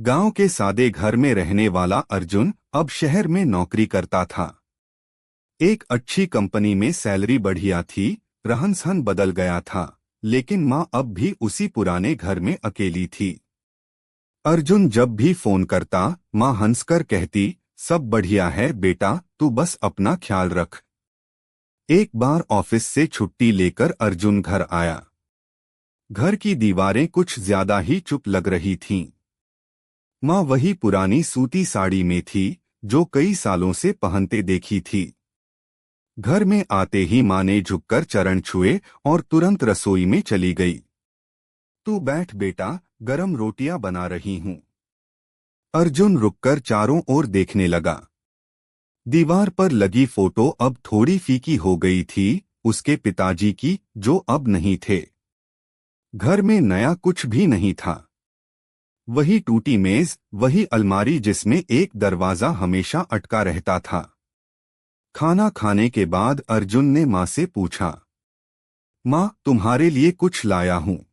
गांव के सादे घर में रहने वाला अर्जुन अब शहर में नौकरी करता था। एक अच्छी कंपनी में सैलरी बढ़िया थी, रहन-सहन बदल गया था, लेकिन माँ अब भी उसी पुराने घर में अकेली थी। अर्जुन जब भी फोन करता, माँ हंसकर कहती, सब बढ़िया है बेटा, तू बस अपना ख्याल रख। एक बार ऑफिस से छुट्टी लेकर अर्जुन घर आया। घर की दीवारें कुछ ज्यादा ही चुप लग रही थीं। माँ वही पुरानी सूती साड़ी में थी, जो कई सालों से पहनते देखी थी। घर में आते ही माँ ने झुककर चरण छुए और तुरंत रसोई में चली गई। तू बैठ बेटा, गरम रोटियां बना रही हूँ। अर्जुन रुककर चारों ओर देखने लगा। दीवार पर लगी फोटो अब थोड़ी फीकी हो गई थी, उसके पिताजी की, जो अब नहीं थे। घर में नया कुछ भी नहीं था। वही टूटी मेज, वही अलमारी जिसमें एक दरवाजा हमेशा अटका रहता था। खाना खाने के बाद अर्जुन ने माँ से पूछा, माँ तुम्हारे लिए कुछ लाया हूँ।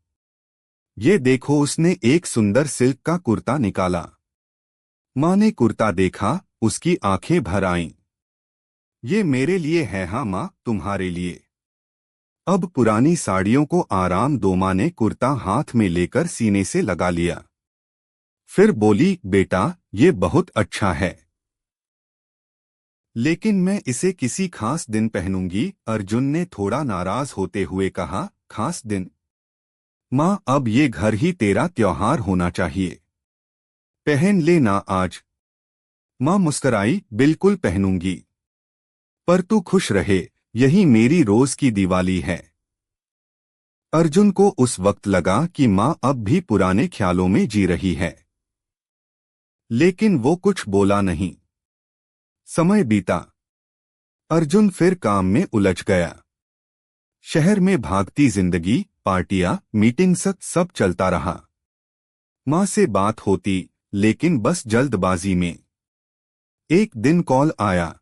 ये देखो, उसने एक सुंदर सिल्क का कुर्ता निकाला। माँ ने कुर्ता देखा, उसकी आंखें भर आईं। ये मेरे लिए है। हाँ माँ, तुम्हारे लिए। अब पुरानी साड़ियों को आराम दो। माँ ने कुर्ता हाथ में लेकर सीने से लगा लिया। फिर बोली, बेटा ये बहुत अच्छा है, लेकिन मैं इसे किसी खास दिन पहनूंगी। अर्जुन ने थोड़ा नाराज होते हुए कहा, खास दिन? माँ अब ये घर ही तेरा त्योहार होना चाहिए। पहन ले ना आज। माँ मुस्कराई, बिल्कुल पहनूंगी, पर तू खुश रहे, यही मेरी रोज की दिवाली है। अर्जुन को उस वक्त लगा कि माँ अब भी पुराने ख्यालों में जी रही है, लेकिन वो कुछ बोला नहीं। समय बीता। अर्जुन फिर काम में उलझ गया। शहर में भागती जिंदगी, पार्टियां, मीटिंग्स, सब चलता रहा। माँ से बात होती, लेकिन बस जल्दबाजी में। एक दिन कॉल आया,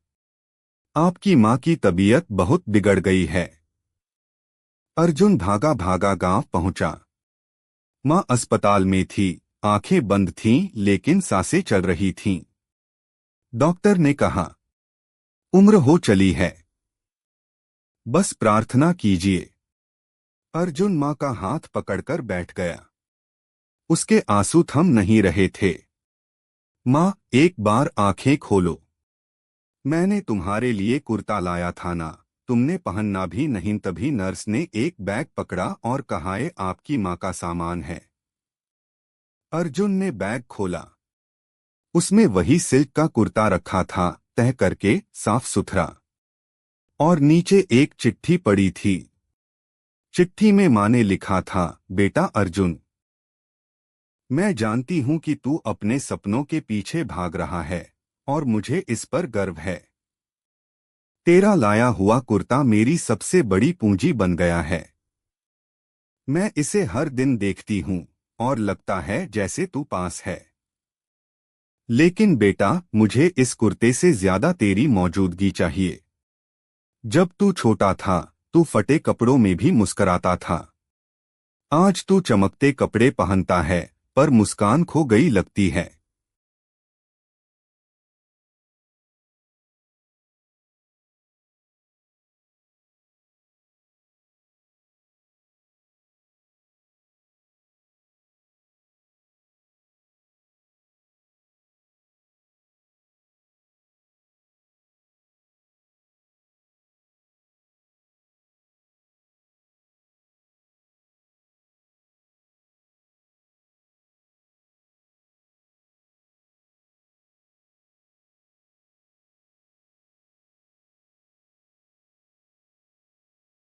आपकी माँ की तबीयत बहुत बिगड़ गई है। अर्जुन भागा भागा गांव पहुंचा। माँ अस्पताल में थी, आंखें बंद थीं, लेकिन सांसें चल रही थीं। डॉक्टर ने कहा, उम्र हो चली है, बस प्रार्थना कीजिए। अर्जुन माँ का हाथ पकड़कर बैठ गया। उसके आंसू थम नहीं रहे थे। माँ, एक बार आंखें खोलो। मैंने तुम्हारे लिए कुर्ता लाया था ना, तुमने पहनना भी नहीं। तभी नर्स ने एक बैग पकड़ा और कहा, ये आपकी माँ का सामान है। अर्जुन ने बैग खोला। उसमें वही सिल्क का कुर्ता रखा था, तह करके, साफ सुथरा। और नीचे एक चिट्ठी पड़ी थी। चिट्ठी में माँ ने लिखा था, बेटा अर्जुन, मैं जानती हूँ कि तू अपने सपनों के पीछे भाग रहा है, और मुझे इस पर गर्व है। तेरा लाया हुआ कुर्ता मेरी सबसे बड़ी पूंजी बन गया है। मैं इसे हर दिन देखती हूँ, और लगता है जैसे तू पास है। लेकिन बेटा, मुझे इस कुर्ते से ज्यादा तेरी मौजूदगी चाहिए। जब तू छोटा था, तू फटे कपड़ों में भी मुस्कुराता था। आज तू चमकते कपड़े पहनता है, पर मुस्कान खो गई लगती है।